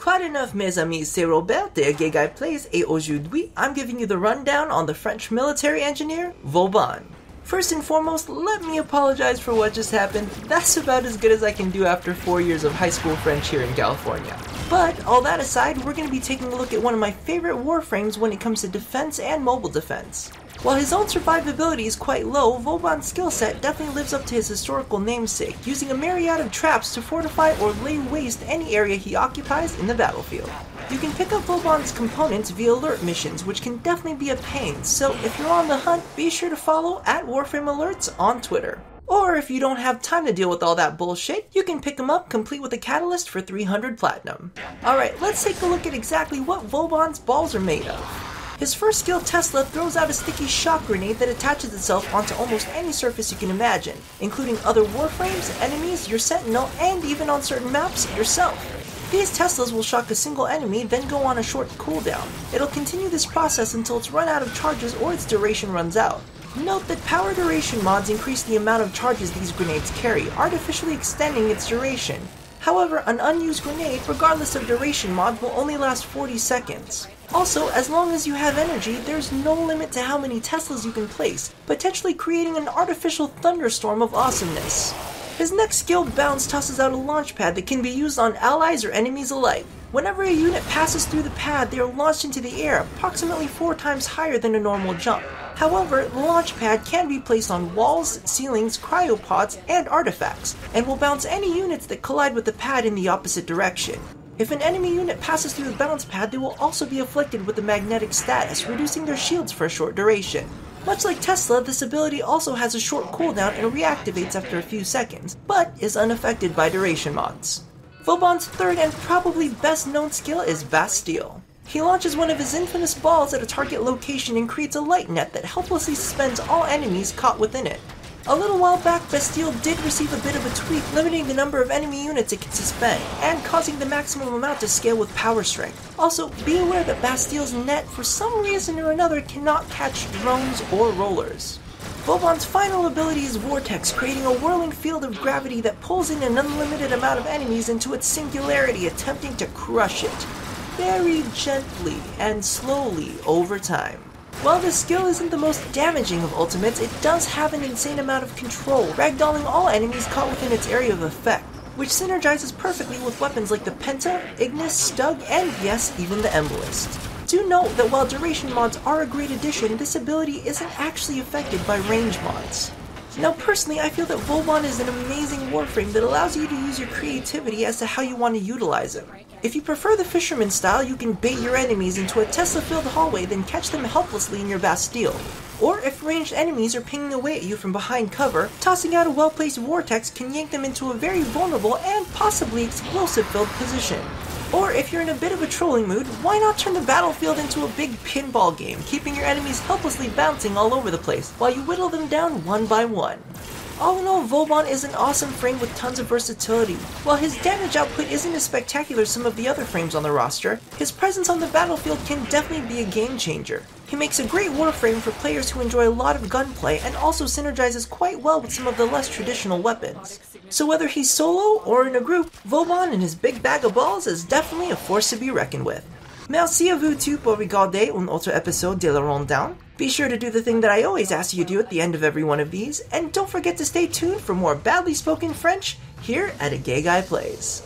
Quoi de neuf, mes amis, c'est Robert de Gay Guy Plays, et aujourd'hui, I'm giving you the rundown on the French military engineer, Vauban. First and foremost, let me apologize for what just happened. That's about as good as I can do after 4 years of high school French here in California. But, all that aside, we're going to be taking a look at one of my favorite warframes when it comes to defense and mobile defense. While his own survivability is quite low, Vauban's skill set definitely lives up to his historical namesake, using a myriad of traps to fortify or lay waste any area he occupies in the battlefield. You can pick up Vauban's components via alert missions, which can definitely be a pain, so if you're on the hunt, be sure to follow @WarframeAlerts on Twitter. Or if you don't have time to deal with all that bullshit, you can pick him up complete with a catalyst for 300 platinum. Alright, let's take a look at exactly what Vauban's balls are made of. His first skill, Tesla, throws out a sticky shock grenade that attaches itself onto almost any surface you can imagine, including other warframes, enemies, your sentinel, and even on certain maps, yourself. These Teslas will shock a single enemy, then go on a short cooldown. It'll continue this process until it's run out of charges or its duration runs out. Note that power duration mods increase the amount of charges these grenades carry, artificially extending its duration. However, an unused grenade, regardless of duration mod, will only last 40 seconds. Also, as long as you have energy, there's no limit to how many Teslas you can place, potentially creating an artificial thunderstorm of awesomeness. His next skill, Bounce, tosses out a launch pad that can be used on allies or enemies alike. Whenever a unit passes through the pad, they are launched into the air, approximately 4 times higher than a normal jump. However, the launch pad can be placed on walls, ceilings, cryopods, and artifacts, and will bounce any units that collide with the pad in the opposite direction. If an enemy unit passes through the bounce pad, they will also be afflicted with the magnetic status, reducing their shields for a short duration. Much like Tesla, this ability also has a short cooldown and reactivates after a few seconds, but is unaffected by duration mods. Vauban's third and probably best known skill is Bastille. He launches one of his infamous balls at a target location and creates a light net that helplessly suspends all enemies caught within it. A little while back, Bastille did receive a bit of a tweak, limiting the number of enemy units it can suspend, and causing the maximum amount to scale with power strength. Also, be aware that Bastille's net, for some reason or another, cannot catch drones or rollers. Vauban's final ability is Vortex, creating a whirling field of gravity that pulls in an unlimited amount of enemies into its singularity, attempting to crush it, very gently and slowly over time. While this skill isn't the most damaging of ultimates, it does have an insane amount of control, ragdolling all enemies caught within its area of effect, which synergizes perfectly with weapons like the Penta, Ignis, Stug, and yes, even the Embolist. Do note that while duration mods are a great addition, this ability isn't actually affected by range mods. Now personally, I feel that Vauban is an amazing warframe that allows you to use your creativity as to how you want to utilize him. If you prefer the fisherman style, you can bait your enemies into a Tesla-filled hallway, then catch them helplessly in your Bastille. Or if ranged enemies are pinging away at you from behind cover, tossing out a well-placed vortex can yank them into a very vulnerable and possibly explosive-filled position. Or if you're in a bit of a trolling mood, why not turn the battlefield into a big pinball game, keeping your enemies helplessly bouncing all over the place, while you whittle them down one by one. All in all, Vauban is an awesome frame with tons of versatility. While his damage output isn't as spectacular as some of the other frames on the roster, his presence on the battlefield can definitely be a game changer. He makes a great warframe for players who enjoy a lot of gunplay and also synergizes quite well with some of the less traditional weapons. So whether he's solo or in a group, Vauban and his big bag of balls is definitely a force to be reckoned with. Merci à vous tous pour regarder un autre épisode de la Rundown. Be sure to do the thing that I always ask you to do at the end of every one of these, and don't forget to stay tuned for more badly spoken French here at A Gay Guy Plays.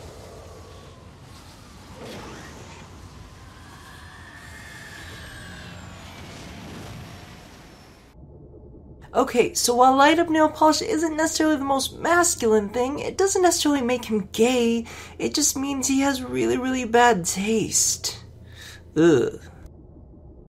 Okay, so while light up nail polish isn't necessarily the most masculine thing, it doesn't necessarily make him gay, it just means he has really, really bad taste. Ugh.